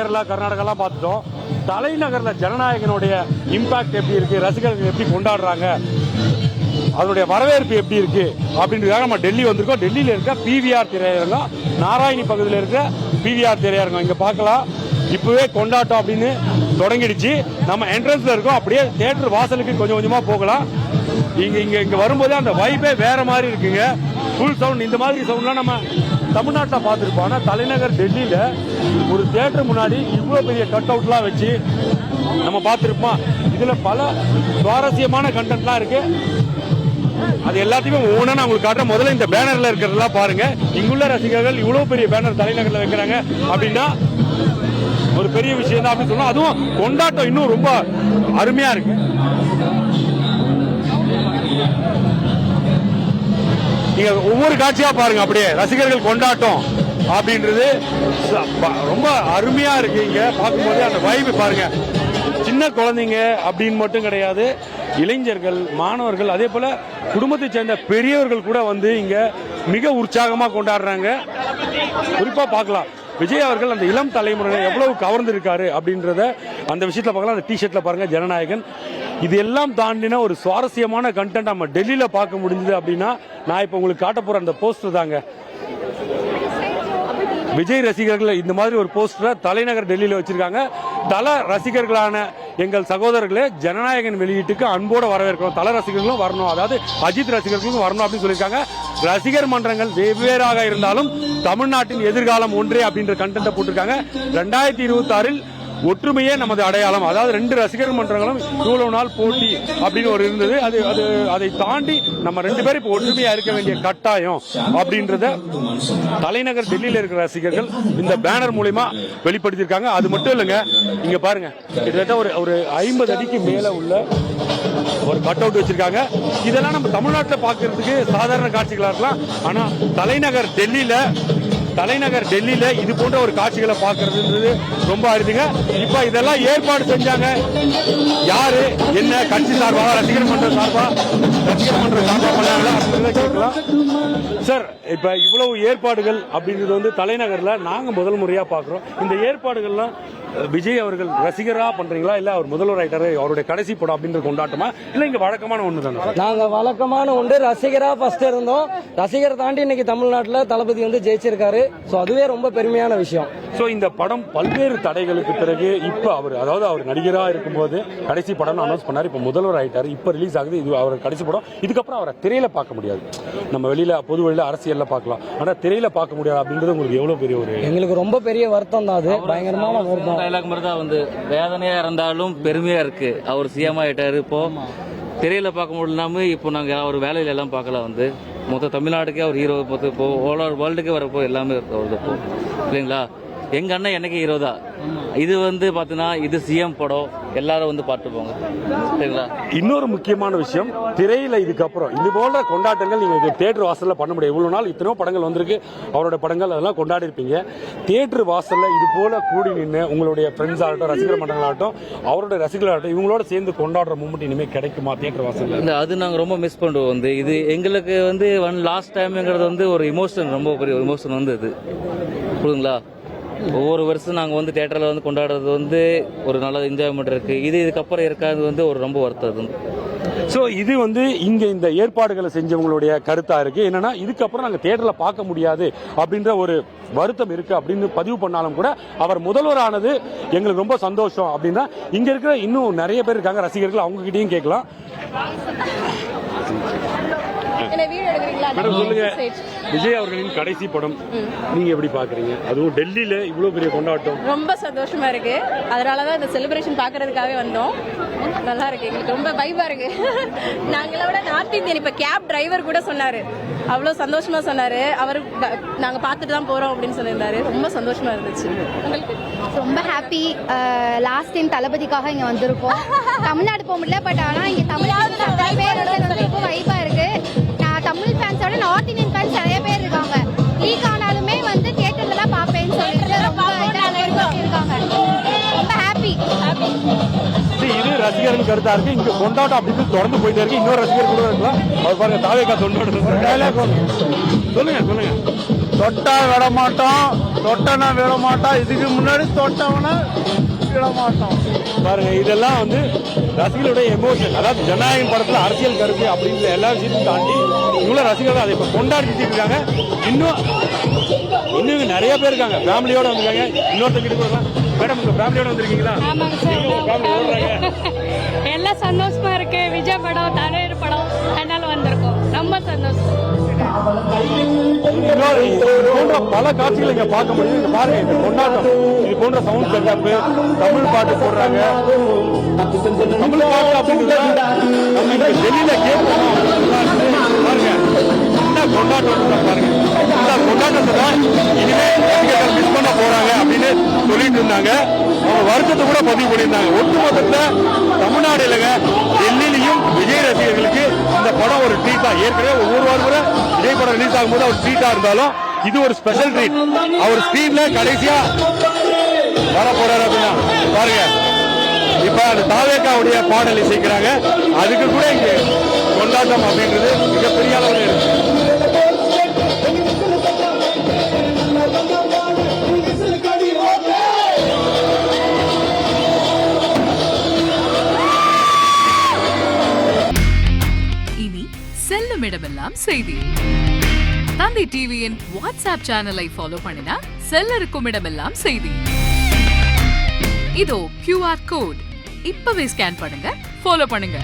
கேரளா கர்நாடகாலாம் பார்த்துட்டோம். தலைநகர்ல ஜனநாயகனுடைய இம்பாக்ட் எப்படி இருக்கு, ரசிகர்கள் எப்படி கொண்டாடுறாங்க, அதனுடைய வரவேற்பு எப்படி இருக்கு அப்படின்றதுக்காக நம்ம டெல்லி வந்திருக்கோம். டெல்லியில இருக்க பிவிஆர் திரையரங்கம், நாராயணி பகுதியில் இருக்க பிவிஆர் திரையரங்கம் இங்க பார்க்கலாம். இப்பவே கொண்டாட்டம் அப்படின்னு தொடங்கிடுச்சு. நம்ம என்ட்ரன்ஸ்ல இருக்கோம். அப்படியே தியேட்டர் வாசலுக்கு கொஞ்சம் கொஞ்சமா போகலாம். இங்க வரும்போதே அந்த வைபே வேற மாதிரி இருக்குங்க. ஃபுல் சவுண்ட், இந்த மாதிரி சவுண்ட்லாம் நம்ம தமிழ்நாட்டில் பார்த்துருப்போம். ஆனால் தலைநகர் டெல்லியில ஒரு தியேட்டர் முன்னாடி இவ்வளவு பெரிய கட் அவுட்லாம் வச்சு நம்ம பார்த்துருப்போம். இதுல பல சுவாரஸ்யமான கண்டென்ட்லாம் இருக்கு. அது எல்லாத்தையுமே ஒவ்வொன்றா நான் உங்களுக்கு காட்டுறேன். முதல்ல இந்த பேனர்ல இருக்கிறதெல்லாம் பாருங்க. இங்குள்ள ரசிகர்கள் இவ்வளவு பெரிய பேனர் தலைநகர்ல வைக்கிறாங்க அப்படின்னா ஒரு பெரிய விஷயம் தான் அப்படின்னு சொன்னா. அதுவும் கொண்டாட்டம் இன்னும் ரொம்ப அருமையா இருக்கு. நீங்க ஒவ்வொரு காட்சியா பாருங்க. அப்படியே ரசிகர்கள் கொண்டாட்டம் அப்படின்றது ரொம்ப அருமையா இருக்கு. இங்க பார்க்கும்போது அந்த வைப் பாருங்க. சின்ன குழந்தைங்க அப்படின்னு மட்டும் கிடையாது, இளைஞர்கள், மாணவர்கள், அதே போல குடும்பத்தை சேர்ந்த பெரியவர்கள் கூட வந்து இங்க மிக உற்சாகமா கொண்டாடுறாங்க. குறிப்பா பார்க்கலாம் விஜய் அவர்கள் அந்த இளம் தலைமுறையை எவ்வளவு கவர்ந்து இருக்காரு அப்படின்றத அந்த விஷயத்துல பார்க்கலாம். அந்த டிஷர்ட்ல பாருங்க ஜனநாயகன். இது எல்லாம் தாண்டின ஒரு சுவாரஸ்யமான கண்டென்ட் நம்ம டெல்லியில பார்க்க முடிஞ்சது அப்படின்னா நான் இப்ப உங்களுக்கு காட்ட போற அந்த போஸ்டர் தாங்க. விஜய் ரசிகர்கள் இந்த மாதிரி ஒரு போஸ்டரை தலைநகர் டெல்லியில வச்சிருக்காங்க. தல ரசிகர்களான எங்கள் சகோதரர்களே, ஜனநாயகன் வெளியீட்டுக்கு அன்போட வரவேற்கிறோம். தல ரசிகர்களும் வரணும், அதாவது அஜித் ரசிகர்களும் வரணும் அப்படின்னு சொல்லியிருக்காங்க. ரசிகர் மன்றங்கள் வெவ்வேறாக இருந்தாலும் தமிழ்நாட்டின் எதிர்காலம் ஒன்றே அப்படின்ற கண்டென்ட் போட்டிருக்காங்க. 2026 ஒற்றுமையே நமது அடையாளம். அதாவது 2 ரசிகர் மன்றங்களும் இவ்வளவு நாள் போட்டி அப்படின்னு ஒரு இருந்தது. அதை தாண்டி நம்ம 2 பேரும் இப்ப ஒற்றுமையா இருக்க வேண்டிய கட்டாயம் அப்படின்றத தலைநகர் டெல்லியில இருக்கிற ரசிகர்கள் இந்த பேனர் மூலமா வெளிப்படுத்தியிருக்காங்க. அது மட்டும் இல்லைங்க, இங்க பாருங்க, கிட்டத்தட்ட ஒரு 50 அடிக்கு மேல உள்ள ஒரு கட் அவுட் வச்சிருக்காங்க. இதெல்லாம் நம்ம தமிழ்நாட்டில் பார்க்கறதுக்கு சாதாரண காட்சிகளா இருக்கலாம். ஆனா தலைநகர் டெல்லியில இது போன்ற ஒரு காட்சிகளை பார்க்கறதுன்றது ரொம்ப அரிதுங்க. இப்ப இதெல்லாம் ஏற்பாடு செஞ்சாங்க யாரு, என்ன கட்சி சார்பா, ரசிகர் மன்ற சார்பா பண்ணாங்களா அப்படின்னு கேட்கலாம். சார், இப்ப இவ்வளவு ஏற்பாடுகள் அப்படின்றது வந்து தலைநகர்ல நாங்க முதல் முறையா பாக்குறோம். இந்த ஏற்பாடுகள்லாம் விஜய் அவர்கள் ரசிகரா பண்றீங்களா, இல்ல அவர் முதல்வர் ஆயிட்டாரு அவருடைய கடைசி படம் அப்படின்ற கொண்டாட்டமா, இல்ல இங்க வழக்கமான ஒண்ணு தானே? நாங்க வழக்கமான ஒன்று, ரசிகரா ஃபர்ஸ்ட் இருந்தோம். ரசிகர் தாண்டி இன்னைக்கு தமிழ்நாட்டில் தளபதி வந்து ஜெயிச்சிருக்காரு. சோ அதுவே ரொம்ப பெருமையான விஷயம். சோ இந்த படம் பல்வேறு தடைகளுக்கு பிறகு இப்ப அவர் நடிகரா இருக்கும்போது கடைசி படம் அனௌன்ஸ் பண்ணாரு. இப்ப முதல்வர் ஆயிட்டாரு. இப்ப ரிலீஸ் ஆகுது. இது அவர் கடைசி படம். இதுக்கப்புறம் அவரை திரையில பார்க்க முடியாது. நம்ம வெளியில பொது வெளியில அரசியல்ல பார்க்கலாம், ஆனா திரையில பார்க்க முடியாது அப்படின்றது உங்களுக்கு எவ்வளவு பெரிய ஒரு, எங்களுக்கு ரொம்ப பெரிய வருத்தம் தான். அது பயங்கரமான வருத்தம். டைலாக் மாதிரி தான் வந்து வேதனையா இருந்தாலும் பெருமையா இருக்கு. அவர் சிஎம் ஆயிட்டாரு. இப்போ திரையில பார்க்க முடியலாம இப்போ நாங்க அவர் வேலையில எல்லாம் பார்க்கலாம். வந்து மொத்த தமிழ்நாட்டுக்கே அவர் ஹீரோ பார்த்து இப்போ ஆல் ஓவர் வேர்ல்டுக்கே வரப்போ எல்லாமே வருது இப்போ, இல்லைங்களா? எங்க அண்ணன் எனக்கு ஹீரோ தான். இது வந்து பாத்தீங்கன்னா இது சிஎம் படம், எல்லாரும் வந்து பார்த்து போங்க, சரிங்களா? இன்னொரு முக்கியமான விஷயம், திரையில இதுக்கப்புறம் இது போல கொண்டாட்டங்கள் நீங்க தியேட்டர் வாசல்ல பண்ண முடியாது. இவ்வளவு நாள் இத்தனையோ படங்கள் வந்திருக்கு, அவரோட படங்கள் அதெல்லாம் கொண்டாடி இருப்பீங்க. தியேட்டர் வாசல்ல இது போல கூடி நின்று உங்களுடைய ஃப்ரெண்ட்ஸ் ஆகட்டும், ரசிகர் மன்றங்களாகட்டும், அவருடைய ரசிகர்களாகட்டும், இவங்களோட சேர்ந்து கொண்டாடுற மூமெண்ட் இனிமே கிடைக்குமா தியேட்டர் வாசல்ல? அது நாங்க ரொம்ப மிஸ் பண்ணுவோம். வந்து இது எங்களுக்கு வந்து லாஸ்ட் டைம்ங்கிறது வந்து ஒரு இமோஷன், ரொம்ப பெரிய இமோஷன் வந்து இது, புரியுதுங்களா? ஒவ்வொரு வருஷம் நாங்கள் வந்து தியேட்டரில் வந்து கொண்டாடுறது வந்து ஒரு நல்ல என்ஜாய்மெண்ட் இருக்கு. இதுக்கப்புறம் இருக்காது வந்து ஒரு ரொம்ப வருத்தம். ஸோ இது வந்து இங்க இந்த ஏற்பாடுகளை செஞ்சவங்களுடைய கருத்தா இருக்கு. என்னன்னா இதுக்கப்புறம் நாங்கள் தியேட்டர்ல பார்க்க முடியாது அப்படின்ற ஒரு வருத்தம் இருக்கு அப்படின்னு பதிவு பண்ணாலும் கூட அவர் முதல்வர் ஆனது எங்களுக்கு ரொம்ப சந்தோஷம் அப்படின்னா இங்க இருக்கிற இன்னும் நிறைய பேர் இருக்காங்க ரசிகர்கள், அவங்க கிட்டயும் கேட்கலாம். மேடம் சொல்லுங்க, விஜய் அவர்களின் கடைசி படம் நீங்க எப்படி பாக்குறீங்க? அதுவும் டெல்லியில இவ்வளவு பெரிய கொண்டாட்டம். ரொம்ப சந்தோஷமா இருக்கு. அதனாலதான் இந்த செலிப்ரேஷன் பாக்குறதுக்காகவே வந்தோம். நல்லா இருக்கு, எங்களுக்கு ரொம்ப வைபா இருக்கு. நாங்கள விட நார்த் இந்தியன் இப்ப கேப் டிரைவர் கூட சொன்னாரு, அவ்வளவு சந்தோஷமா சொன்னாரு. அவர் நாங்க பாத்துட்டு தான் போறோம் அப்படின்னு சொல்லியிருந்தாரு. ரொம்ப சந்தோஷமா இருந்துச்சு. உங்களுக்கு? ரொம்ப ஹாப்பி. லாஸ்ட் டைம் தளபதிக்காக இங்க வந்திருக்கோம். தமிழ்நாடு போக முடியல, பட் ஆனா இங்க தமிழ்நாடு ரொம்ப வைபா இருக்கு. நான் தமிழ் ஃபேன்ஸோட நார்த் இந்தியன் ஃபேன்ஸ் நிறைய பேர் இருக்காங்க. லீக் ஆனாலுமே வந்து தியேட்டர்ல தான் பாப்பேன்னு சொல்லிட்டு ரொம்ப இருக்காங்க. ரொம்ப ஹாப்பி. இது ரசிகர்கள் கருத்தா இருக்கு. இங்க கொண்டாட்டம் அப்படின்னு தொடர்ந்து போயிட்டே இருக்கு. இன்னொரு ரசிகர் கூட இருக்கலாம். அவர் பாருங்க, தாவேகா தொண்டோட சொல்லுங்க. தொட்டா விட மாட்டோம், தொட்டனா விட மாட்டோம், இதுக்கு முன்னாடி தொட்டவன விட மாட்டோம். பாருங்க, இதெல்லாம் வந்து ரசிகர்களுடைய எமோஷன். அதாவது ஜனநாயகம் படத்துல அரசியல் கருத்து அப்படின்ற எல்லா விஷயத்தையும் தாண்டி இவ்வளவு ரசிகர்கள் அதை இப்ப கொண்டாடிட்டு இருக்காங்க. இன்னும் இங்க நிறைய பேர் இருக்காங்க, ஃபேமிலியோட வந்திருக்காங்க. இன்னொருத்தங்கிட்ட கூட மேடம், உங்க ஃபேமிலியோட வந்திருக்கீங்களா? எல்லாம் சந்தோஷமா இருக்கு. விஜய் படம், தலைவர் படம், அதனால வந்திருக்கோம். ரொம்ப சந்தோஷம். இது போன்ற பல காட்சிகள் இங்க பார்க்க முடியும். இங்க பாருங்க, இந்த கொண்டாட்டம், இது போன்ற சவுண்ட் செட்டப், தமிழ் பாட்டு போடுறாங்க. தமிழ் பாட்டு அப்படிங்கிறது நம்ம இங்க டெல்லியில கேட்போம். பாருங்க, என்ன கொண்டாட்டம் பாருங்க. இந்த கொண்டாட்டத்தை தான் இனிமே ரசிகர்கள் மிஸ் பண்ண போறாங்க அப்படின்னு சொல்லிட்டு இருந்தாங்க. அவங்க வருத்தத்தை கூட பதிவு பண்ணியிருந்தாங்க. ஒட்டுமொத்தத்துல தமிழ்நாடு இல்லைங்க, டெல்லியிலையும் விஜய் ரசிகர்களுக்கு இந்த படம் ஒரு ட்ரீட் தான். ஏற்கனவே ஒவ்வொரு வாரம் கூட விஜய் படம் ரிலீஸ் ஆகும்போது ஒரு ட்ரீட்டா இருந்தாலும் இது ஒரு ஸ்பெஷல் ட்ரீட். அவர் ஸ்கிரீன்ல கடைசியா வர போறாரு அப்படின்னா பாருங்க, இப்ப அந்த தாவேக்காவுடைய பாடல் இசைக்கிறாங்க. அதுக்கு கூட இங்க கொண்டாட்டம் அப்படின்றது மிகப்பெரிய அளவில் இருக்கு. இனி செல்லும் இடமெல்லாம் செய்தி. தந்தி டிவியின் வாட்ஸ்அப் சேனலை ஃபாலோ பண்ணினா செல்ல இருக்கும் இடமெல்லாம் செய்தி. இதோ QR கோட், இப்பவே ஸ்கேன் பண்ணுங்க, ஃபாலோ பண்ணுங்க.